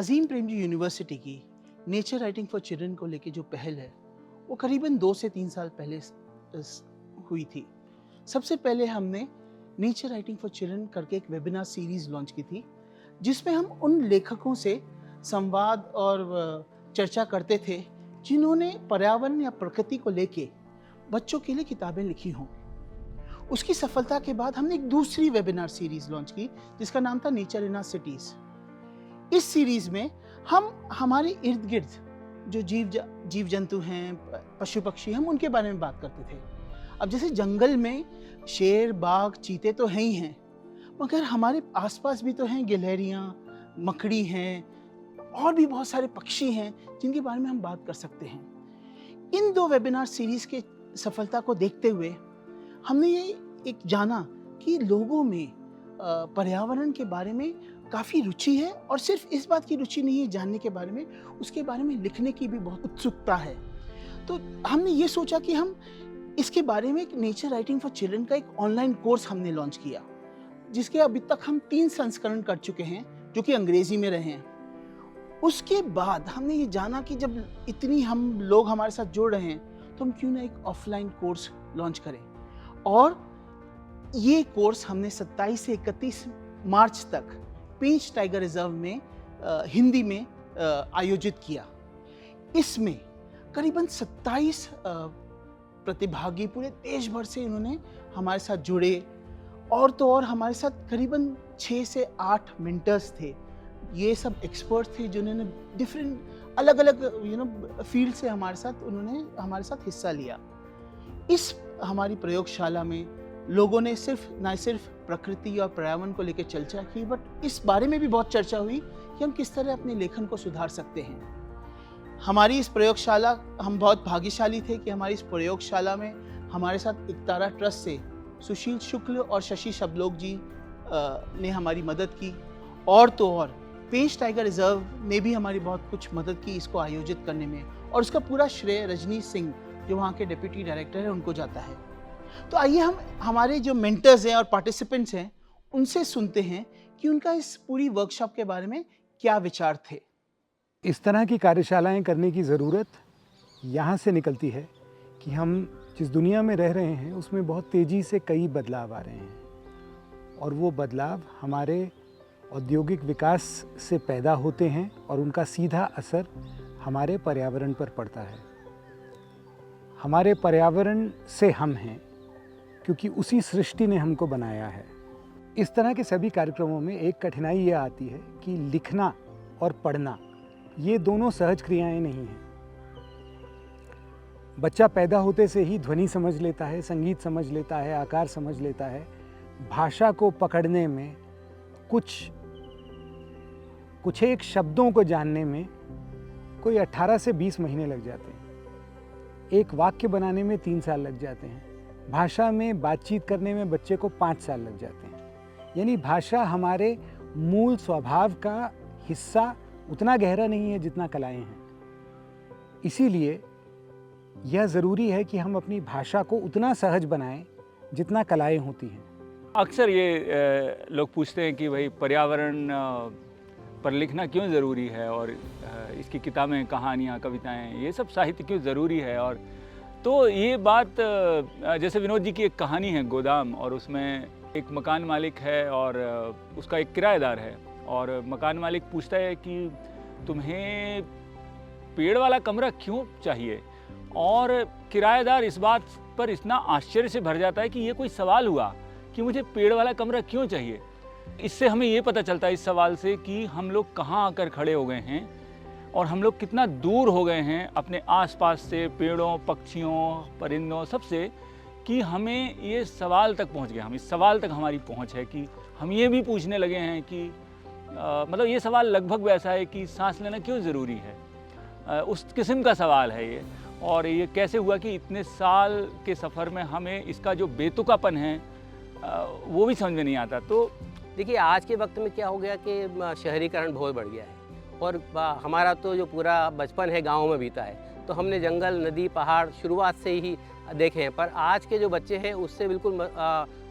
Azim Premji university की nature writing for children को लेके जो पहल है वो करीबन 2 से 3 साल पहले हुई थी। सबसे पहले हमने नेचर राइटिंग फॉर चिल्ड्रन करके एक वेबिनार सीरीज लॉन्च की थी, जिसमें हम उन लेखकों से संवाद और चर्चा करते थे जिन्होंने पर्यावरण या प्रकृति को लेके बच्चों के लिए किताबें लिखी हों। उसकी सफलता के बाद हमने एक दूसरी वेबिनार सीरीज लॉन्च की जिसका नाम था नेचर इन आवर सिटीज। इस सीरीज में हम हमारे इर्द गिर्द जो जीव जंतु हैं, पशु पक्षी, हम उनके बारे में बात करते थे। अब जैसे जंगल में शेर, बाघ, चीते तो हैं ही हैं, मगर हमारे आसपास भी तो हैं गिलहरियाँ, मकड़ी हैं और भी बहुत सारे पक्षी हैं जिनके बारे में हम बात कर सकते हैं। इन 2 वेबिनार सीरीज के सफलता को देखते हुए हमने ये एक जाना कि लोगों में पर्यावरण के बारे में काफ़ी रुचि है, और सिर्फ इस बात की रुचि नहीं है जानने के बारे में, उसके बारे में लिखने की भी बहुत उत्सुकता है। तो हमने ये सोचा कि हम इसके बारे में एक नेचर राइटिंग फॉर चिल्ड्रन का एक ऑनलाइन कोर्स हमने लॉन्च किया, जिसके अभी तक हम 3 संस्करण कर चुके हैं जो कि अंग्रेजी में रहे हैं। उसके बाद हमने ये जाना कि जब इतनी हम लोग हमारे साथ जुड़ रहे हैं तो हम क्यों ना एक ऑफलाइन कोर्स लॉन्च करें, और ये कोर्स हमने 27 से 31 मार्च तक पेंच टाइगर रिजर्व में हिंदी में आयोजित किया। इसमें करीबन 27 प्रतिभागी पूरे देश भर से इन्होंने हमारे साथ जुड़े, और तो और हमारे साथ करीबन 6 से 8 मेंटर्स थे। ये सब एक्सपर्ट थे जिन्होंने डिफरेंट अलग अलग फील्ड से उन्होंने हमारे साथ हिस्सा लिया। इस हमारी प्रयोगशाला में लोगों ने न सिर्फ प्रकृति और पर्यावरण को लेकर चर्चा की, बट इस बारे में भी बहुत चर्चा हुई कि हम किस तरह अपने लेखन को सुधार सकते हैं। हमारी इस प्रयोगशाला, हम बहुत भाग्यशाली थे कि हमारी इस प्रयोगशाला में हमारे साथ एकतारा ट्रस्ट से सुशील शुक्ल और शशि शबलोक जी ने हमारी मदद की, और तो और पेंच टाइगर रिजर्व ने भी हमारी बहुत कुछ मदद की इसको आयोजित करने में, और उसका पूरा श्रेय रजनी सिंह जो वहाँ के डिप्टी डायरेक्टर हैं उनको जाता है। तो आइए हम हमारे जो मेंटर्स हैं और पार्टिसिपेंट्स हैं उनसे सुनते हैं कि उनका इस पूरी वर्कशॉप के बारे में क्या विचार थे। इस तरह की कार्यशालाएं करने की ज़रूरत यहाँ से निकलती है कि हम जिस दुनिया में रह रहे हैं उसमें बहुत तेज़ी से कई बदलाव आ रहे हैं, और वो बदलाव हमारे औद्योगिक विकास से पैदा होते हैं और उनका सीधा असर हमारे पर्यावरण पर पड़ता है। हमारे पर्यावरण से हम हैं क्योंकि उसी सृष्टि ने हमको बनाया है। इस तरह के सभी कार्यक्रमों में एक कठिनाई ये आती है कि लिखना और पढ़ना ये दोनों सहज क्रियाएं नहीं हैं। बच्चा पैदा होते से ही ध्वनि समझ लेता है, संगीत समझ लेता है, आकार समझ लेता है। भाषा को पकड़ने में कुछ एक शब्दों को जानने में कोई 18 से 20 महीने लग जाते हैं। एक वाक्य बनाने में 3 साल लग जाते हैं। भाषा में बातचीत करने में बच्चे को 5 साल लग जाते हैं। यानी भाषा हमारे मूल स्वभाव का हिस्सा उतना गहरा नहीं है जितना कलाएं हैं। इसीलिए यह ज़रूरी है कि हम अपनी भाषा को उतना सहज बनाएं जितना कलाएं होती हैं। अक्सर ये लोग पूछते हैं कि भाई पर्यावरण पर लिखना क्यों ज़रूरी है, और इसकी किताबें, कहानियाँ, कविताएं, ये सब साहित्य क्यों ज़रूरी है। और तो ये बात, जैसे विनोद जी की एक कहानी है गोदाम, और उसमें एक मकान मालिक है और उसका एक किराएदार है, और मकान मालिक पूछता है कि तुम्हें पेड़ वाला कमरा क्यों चाहिए, और किराएदार इस बात पर इतना आश्चर्य से भर जाता है कि ये कोई सवाल हुआ कि मुझे पेड़ वाला कमरा क्यों चाहिए। इससे हमें ये पता चलता है इस सवाल से कि हम लोग कहाँ आकर खड़े हो गए हैं, और हम लोग कितना दूर हो गए हैं अपने आसपास से, पेड़ों, पक्षियों, परिंदों, सबसे, कि हमें ये सवाल तक पहुंच गए। हम इस सवाल तक हमारी पहुंच है कि हम ये भी पूछने लगे हैं कि मतलब ये सवाल लगभग वैसा है कि सांस लेना क्यों ज़रूरी है। उस किस्म का सवाल है ये, और ये कैसे हुआ कि इतने साल के सफ़र में हमें इसका जो बेतुकापन है वो भी समझ में नहीं आता। तो देखिए, आज के वक्त में क्या हो गया कि शहरीकरण बहुत बढ़ गया है, और हमारा तो जो पूरा बचपन है गाँव में बीता है, तो हमने जंगल, नदी, पहाड़ शुरुआत से ही देखे हैं। पर आज के जो बच्चे हैं उससे बिल्कुल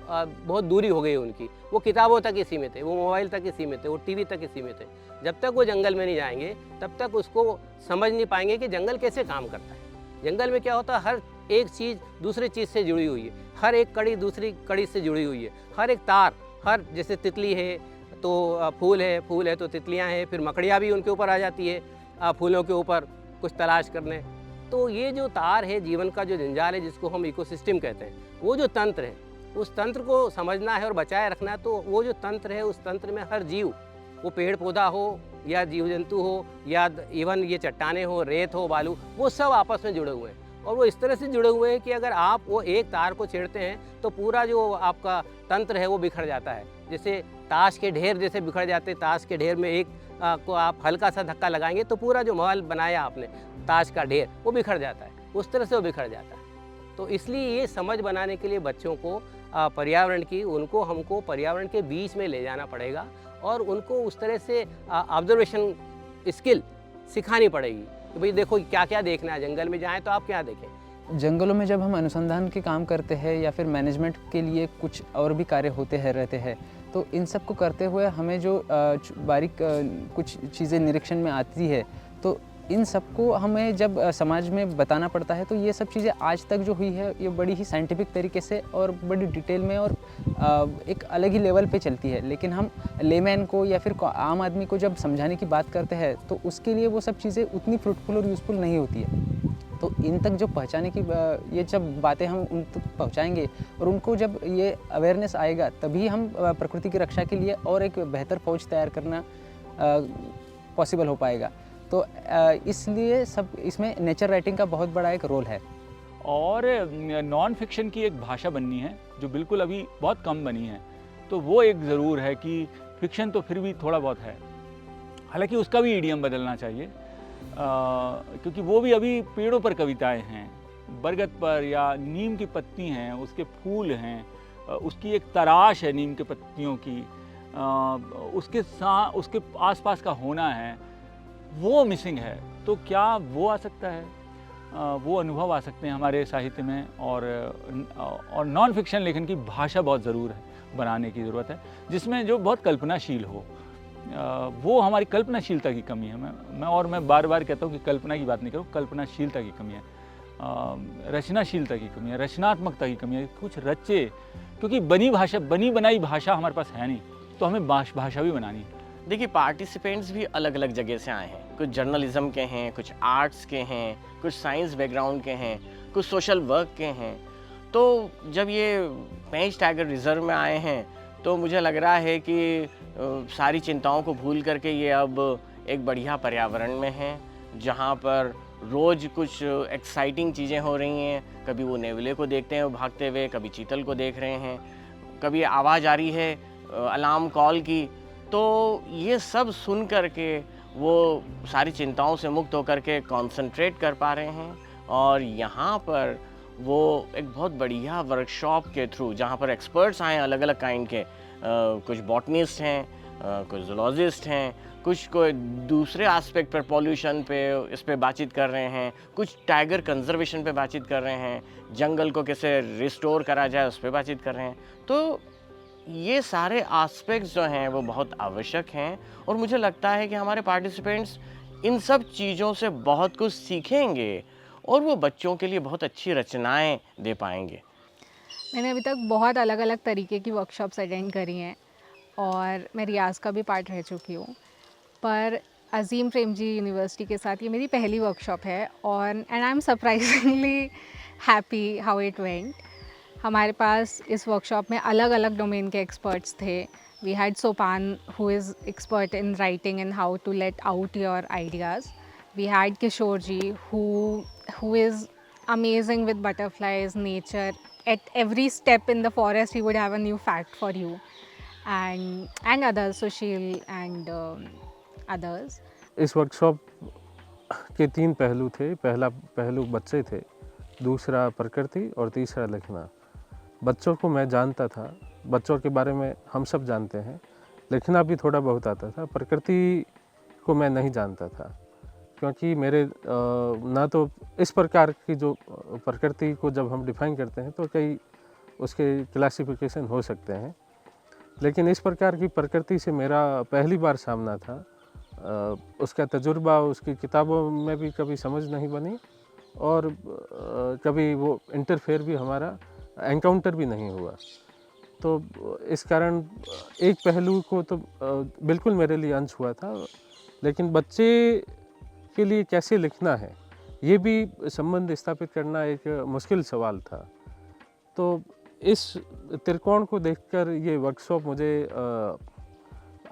बहुत दूरी हो गई है उनकी। वो किताबों तक ही सीमित है, वो मोबाइल तक ही सीमित है, वो टीवी तक ही सीमित है। जब तक वो जंगल में नहीं जाएंगे तब तक उसको समझ नहीं पाएंगे कि जंगल कैसे काम करता है। जंगल में क्या होता है, हर एक चीज़ दूसरी चीज़ से जुड़ी हुई है, हर एक कड़ी दूसरी कड़ी से जुड़ी हुई है, हर एक तार, हर जैसे तितली है तो फूल है तो तितलियां हैं, फिर मकड़ियाँ भी उनके ऊपर आ जाती है फूलों के ऊपर कुछ तलाश करने। तो ये जो तार है, जीवन का जो जंजाल है जिसको हम इकोसिस्टम कहते हैं, वो जो तंत्र है उस तंत्र को समझना है और बचाए रखना है। तो वो जो तंत्र है उस तंत्र में हर जीव, वो पेड़ पौधा हो या जीव जंतु हो या इवन ये चट्टाने हो, रेत हो, बालू, वो सब आपस में जुड़े हुए हैं। और वो इस तरह से जुड़े हुए हैं कि अगर आप वो एक तार को छेड़ते हैं तो पूरा जो आपका तंत्र है वो बिखर जाता है। जैसे ताश के ढेर जैसे बिखर जाते हैं, ताश के ढेर में एक को आप हल्का सा धक्का लगाएंगे तो पूरा जो महल बनाया आपने ताश का ढेर वो बिखर जाता है, उस तरह से वो बिखर जाता है। तो इसलिए ये समझ बनाने के लिए बच्चों को पर्यावरण की, उनको हमको पर्यावरण के बीच में ले जाना पड़ेगा और उनको उस तरह से ऑब्जर्वेशन स्किल सिखानी पड़ेगी कि भाई देखो क्या क्या देखना है, जंगल में जाएं तो आप क्या देखें। जंगलों में जब हम अनुसंधान के काम करते हैं या फिर मैनेजमेंट के लिए कुछ और भी कार्य होते हैं रहते हैं, तो इन सब को करते हुए हमें जो बारीक कुछ चीज़ें निरीक्षण में आती है, तो इन सबको हमें जब समाज में बताना पड़ता है, तो ये सब चीज़ें आज तक जो हुई है ये बड़ी ही साइंटिफिक तरीके से और बड़ी डिटेल में और एक अलग ही लेवल पे चलती है। लेकिन हम लेमैन को या फिर आम आदमी को जब समझाने की बात करते हैं तो उसके लिए वो सब चीज़ें उतनी फ्रूटफुल और यूज़फुल नहीं होती है। तो इन तक जो पहुंचाने की ये जब बातें हम उन तक पहुंचाएंगे और उनको जब ये अवेयरनेस आएगा, तभी हम प्रकृति की रक्षा के लिए और एक बेहतर फौज तैयार करना पॉसिबल हो पाएगा। तो इसलिए सब इसमें नेचर राइटिंग का बहुत बड़ा एक रोल है। और नॉन फिक्शन की एक भाषा बननी है जो बिल्कुल अभी बहुत कम बनी है, तो वो एक ज़रूर है कि फिक्शन तो फिर भी थोड़ा बहुत है, हालांकि उसका भी ईडियम बदलना चाहिए, क्योंकि वो भी अभी पेड़ों पर कविताएं हैं, बरगद पर या नीम की पत्ती हैं, उसके फूल हैं, उसकी एक तराश है नीम के पत्तियों की, उसके आसपास का होना है, वो मिसिंग है। तो क्या वो आ सकता है, वो अनुभव आ सकते हैं हमारे साहित्य में। और नॉन फिक्शन लेखन की भाषा बहुत ज़रूर है, बनाने की ज़रूरत है, जिसमें जो बहुत कल्पनाशील हो। वो हमारी कल्पनाशीलता की कमी है। मैं बार बार कहता हूँ कि कल्पना की बात नहीं करूँ, कल्पनाशीलता की कमी है, रचनाशीलता की कमी है, रचनात्मकता की कमी है, कुछ रचे, क्योंकि बनी बनाई भाषा हमारे पास है नहीं, तो हमें भाषा भी बनानी है। देखिए, पार्टिसिपेंट्स भी अलग अलग जगह से आए हैं, कुछ जर्नलिज्म के हैं, कुछ आर्ट्स के हैं, कुछ साइंस बैकग्राउंड के हैं, कुछ सोशल वर्क के हैं। तो जब ये पेंच टाइगर रिजर्व में आए हैं तो मुझे लग रहा है कि सारी चिंताओं को भूल करके ये अब एक बढ़िया पर्यावरण में हैं, जहाँ पर रोज़ कुछ एक्साइटिंग चीज़ें हो रही हैं। कभी वो नेवले को देखते हैं भागते हुए, कभी चीतल को देख रहे हैं, कभी आवाज़ आ रही है अलार्म कॉल की। तो ये सब सुन करके वो सारी चिंताओं से मुक्त होकर के कंसंट्रेट कर पा रहे हैं। और यहाँ पर वो एक बहुत बढ़िया वर्कशॉप के थ्रू, जहाँ पर एक्सपर्ट्स आए अलग अलग काइंड के, कुछ बॉटनिस्ट हैं, कुछ जूलॉजिस्ट हैं, कुछ कोई दूसरे एस्पेक्ट पर, पॉल्यूशन पे, इस पे बातचीत कर रहे हैं, कुछ टाइगर कंजर्वेशन पे बातचीत कर रहे हैं, जंगल को कैसे रिस्टोर करा जाए उस पर बातचीत कर रहे हैं। तो ये सारे एस्पेक्ट्स जो हैं वो बहुत आवश्यक हैं और मुझे लगता है कि हमारे पार्टिसिपेंट्स इन सब चीज़ों से बहुत कुछ सीखेंगे और वो बच्चों के लिए बहुत अच्छी रचनाएं दे पाएंगे। मैंने अभी तक बहुत अलग अलग तरीके की वर्कशॉप्स अटेंड करी हैं और मैं रियाज़ का भी पार्ट रह चुकी हूँ, पर अज़ीम प्रेमजी यूनिवर्सिटी के साथ ये मेरी पहली वर्कशॉप है और and I am surprisingly happy how it went. हमारे पास इस वर्कशॉप में अलग अलग डोमेन के एक्सपर्ट्स थे। We had Sopan who is expert in writing and how to let out your ideas. We had Kishor ji who is amazing with butterflies, nature. At every step in the forest he would have a new fact for you, and others, Sushil and others. इस workshop के 3 पहलू थे। पहला पहलू बच्चे थे, दूसरा प्रकृति और तीसरा लिखना। बच्चों को मैं जानता था, बच्चों के बारे में हम सब जानते हैं, लिखना भी थोड़ा बहुत आता था। प्रकृति को मैं नहीं जानता था, क्योंकि मेरे ना तो इस प्रकार की जो प्रकृति को जब हम डिफाइन करते हैं तो कई उसके क्लासिफिकेशन हो सकते हैं, लेकिन इस प्रकार की प्रकृति से मेरा पहली बार सामना था। उसका तजुर्बा उसकी किताबों में भी कभी समझ नहीं बनी और कभी वो इंटरफेयर भी हमारा एनकाउंटर भी नहीं हुआ। तो इस कारण एक पहलू को तो बिल्कुल मेरे लिए अंश हुआ था, लेकिन बच्चे के लिए कैसे लिखना है ये भी संबंध स्थापित करना एक मुश्किल सवाल था। तो इस त्रिकोण को देखकर ये वर्कशॉप मुझे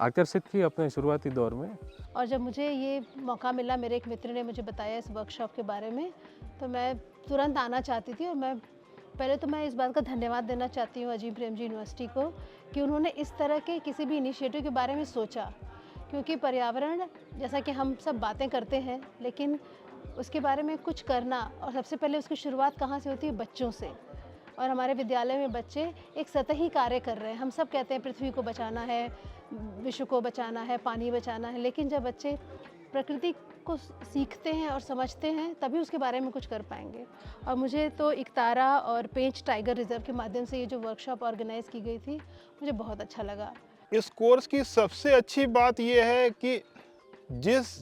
आकर्षित की अपने शुरुआती दौर में। और जब मुझे ये मौका मिला, मेरे एक मित्र ने मुझे बताया इस वर्कशॉप के बारे में, तो मैं तुरंत आना चाहती थी। और पहले तो मैं इस बात का धन्यवाद देना चाहती हूँ अजीम प्रेमजी यूनिवर्सिटी को कि उन्होंने इस तरह के किसी भी इनिशिएटिव के बारे में सोचा, क्योंकि पर्यावरण जैसा कि हम सब बातें करते हैं, लेकिन उसके बारे में कुछ करना, और सबसे पहले उसकी शुरुआत कहाँ से होती है? बच्चों से। और हमारे विद्यालय में बच्चे एक सतही कार्य कर रहे हैं। हम सब कहते हैं पृथ्वी को बचाना है, विश्व को बचाना है, पानी बचाना है, लेकिन जब बच्चे प्रकृति को सीखते हैं और समझते हैं तभी उसके बारे में कुछ कर पाएंगे। और मुझे तो इकतारा और पेंच टाइगर रिजर्व के माध्यम से ये जो वर्कशॉप ऑर्गेनाइज़ की गई थी, मुझे बहुत अच्छा लगा। इस कोर्स की सबसे अच्छी बात ये है कि जिस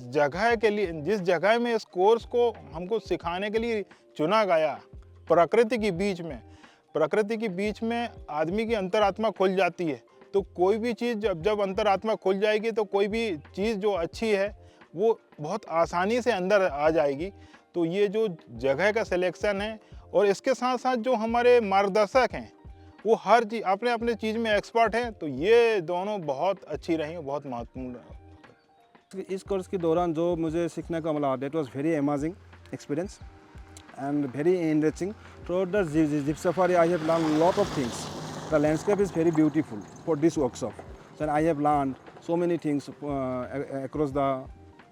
जगह में इस कोर्स को हमको सिखाने के लिए चुना गया, प्रकृति के बीच में आदमी की अंतरात्मा खुल जाती है। तो कोई भी चीज़ जब अंतरात्मा खुल जाएगी तो कोई भी चीज़ जो अच्छी है वो बहुत आसानी से अंदर आ जाएगी। तो ये जो जगह का सिलेक्शन है और इसके साथ साथ जो हमारे मार्गदर्शक हैं वो हर चीज़ अपने अपने चीज़ में एक्सपर्ट हैं, तो ये दोनों बहुत अच्छी रही, बहुत महत्वपूर्ण रही। इस कोर्स के दौरान जो मुझे सीखने को मिला, that was very amazing experience and very enriching. Throughout the Jeep Safari, I have learned a lot of things. The landscape is very beautiful for this workshop. So I have learned so many things across the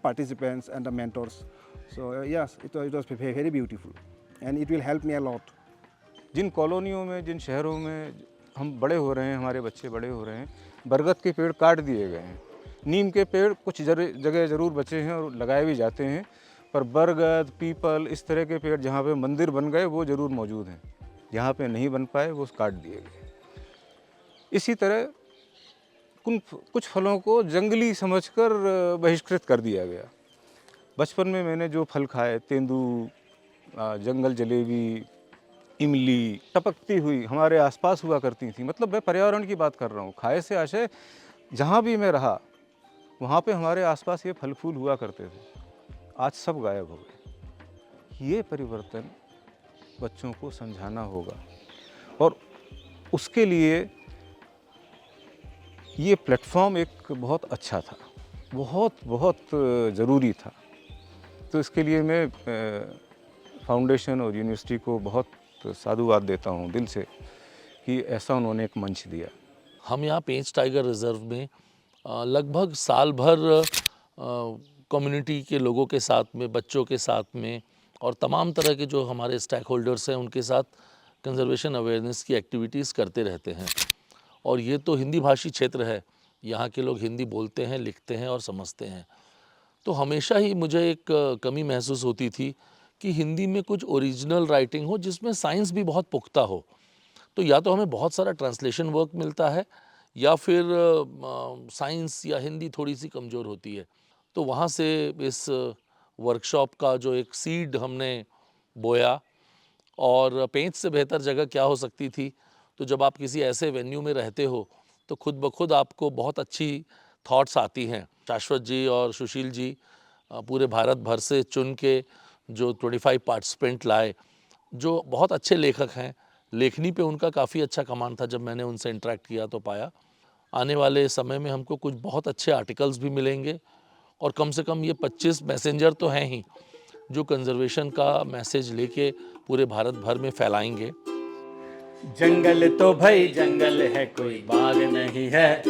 participants and the mentors. So yes, it was very beautiful and it will help me a lot. जिन कॉलोनियों में, जिन शहरों में हम बड़े हो रहे हैं, हमारे बच्चे बड़े हो रहे हैं, बरगद के पेड़ काट दिए गए हैं। नीम के पेड़ कुछ जगह ज़रूर बचे हैं और लगाए भी जाते हैं, पर बरगद, पीपल, इस तरह के पेड़ जहाँ पे मंदिर बन गए वो ज़रूर मौजूद हैं। जहाँ पे नहीं बन पाए वो काट दिए गए। इसी तरह कुछ फलों को जंगली समझकर बहिष्कृत कर दिया गया। बचपन में मैंने जो फल खाए, तेंदू, जंगल जलेबी, इमली टपकती हुई हमारे आसपास हुआ करती थी। मतलब मैं पर्यावरण की बात कर रहा हूँ। खाए से आशय जहाँ भी मैं रहा वहाँ पे हमारे आसपास ये फल फूल हुआ करते थे। आज सब गायब हो गए। ये परिवर्तन बच्चों को समझाना होगा और उसके लिए ये प्लेटफॉर्म एक बहुत अच्छा था, बहुत ज़रूरी था। तो इसके लिए मैं फाउंडेशन और यूनिवर्सिटी को बहुत साधुवाद देता हूँ दिल से कि ऐसा उन्होंने एक मंच दिया। हम यहाँ पेंच टाइगर रिजर्व में लगभग साल भर कम्युनिटी के लोगों के साथ में, बच्चों के साथ में और तमाम तरह के जो हमारे स्टेक होल्डर्स हैं उनके साथ कंजर्वेशन अवेयरनेस की एक्टिविटीज़ करते रहते हैं। और ये तो हिंदी भाषी क्षेत्र है, यहाँ के लोग हिंदी बोलते हैं, लिखते हैं और समझते हैं। तो हमेशा ही मुझे एक कमी महसूस होती थी कि हिंदी में कुछ ओरिजिनल राइटिंग हो जिसमें साइंस भी बहुत पुख्ता हो। तो या तो हमें बहुत सारा ट्रांसलेशन वर्क मिलता है या फिर साइंस या हिंदी थोड़ी सी कमज़ोर होती है। तो वहाँ से इस वर्कशॉप का जो एक सीड हमने बोया, और पेंच से बेहतर जगह क्या हो सकती थी। तो जब आप किसी ऐसे वेन्यू में रहते हो तो खुद ब खुद आपको बहुत अच्छी थॉट्स आती हैं। शाश्वत जी और सुशील जी पूरे भारत भर से चुन के जो 25 पार्टिसिपेंट लाए, जो बहुत अच्छे लेखक हैं। लेखनी पे उनका काफ़ी अच्छा कमांड था। जब मैंने उनसे इंटरेक्ट किया तो पाया आने वाले समय में हमको कुछ बहुत अच्छे आर्टिकल्स भी मिलेंगे और कम से कम ये 25 मैसेंजर तो हैं ही जो कंजर्वेशन का मैसेज लेके पूरे भारत भर में फैलाएंगे। जंगल तो भाई जंगल है, कोई बाग नहीं है।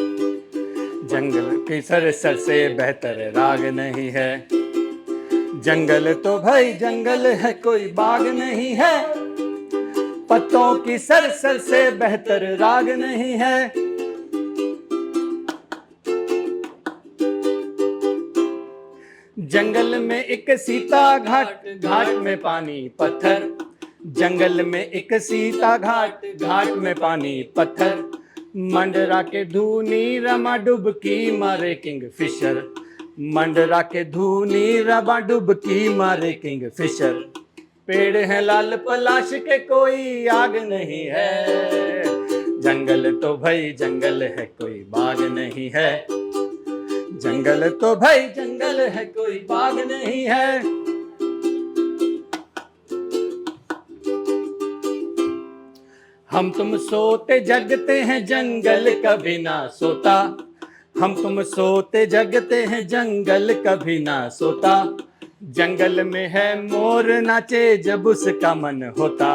जंगल की सर से बेहतर राग नहीं है। जंगल तो भाई जंगल है, कोई बाग नहीं है। पत्तों की सर से बेहतर राग नहीं है। जंगल में एक सीता घाट, घाट में पानी पत्थर। जंगल में एक सीता घाट, घाट में पानी पत्थर, मंडरा के धूनी रमा डुबकी मारे किंग फिशर, मंडरा के धूनी रमा डुबकी मारे किंग फिशर। पेड़ है लाल पलाश के कोई आग नहीं है, जंगल तो भाई जंगल है कोई बाग नहीं है, जंगल तो भाई जंगल है कोई बाग नहीं है। हम तुम सोते जगते हैं जंगल कभी ना सोता, हम तुम सोते जगते हैं जंगल कभी ना सोता। जंगल में है मोर नाचे जब उसका मन होता,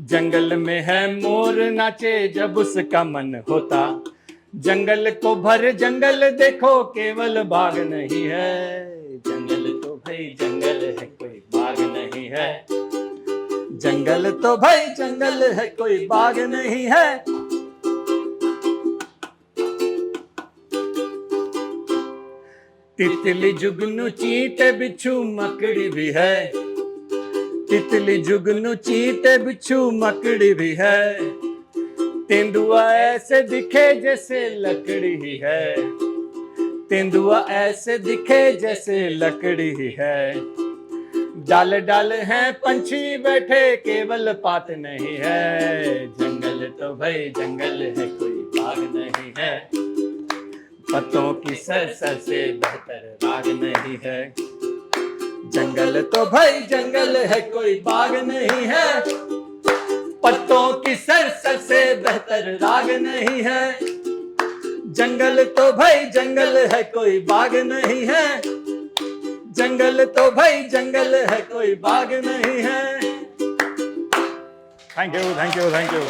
जंगल में है मोर नाचे जब उसका मन होता। जंगल को भर जंगल देखो केवल बाग नहीं है, जंगल तो भाई जंगल है कोई बाग नहीं है, जंगल तो भाई जंगल है कोई बाग नहीं है। तितली जुगनू चींटे बिच्छू मकड़ी भी है, तितली जुगनू चींटे बिच्छू मकड़ी भी है। तेंदुआ ऐसे दिखे जैसे लकड़ी ही है, तेंदुआ ऐसे दिखे जैसे लकड़ी ही है। डाल डाल हैं पंछी बैठे केवल पात नहीं है, जंगल तो भाई जंगल है कोई बाग नहीं है, पत्तों की सर से बेहतर राग नहीं है, जंगल तो भाई जंगल है कोई बाग नहीं है, पत्तों की सर से बेहतर राग नहीं है, जंगल तो भाई जंगल है कोई बाग नहीं है, जंगल तो भाई जंगल है कोई बाग नहीं है। Thank you thank you thank you.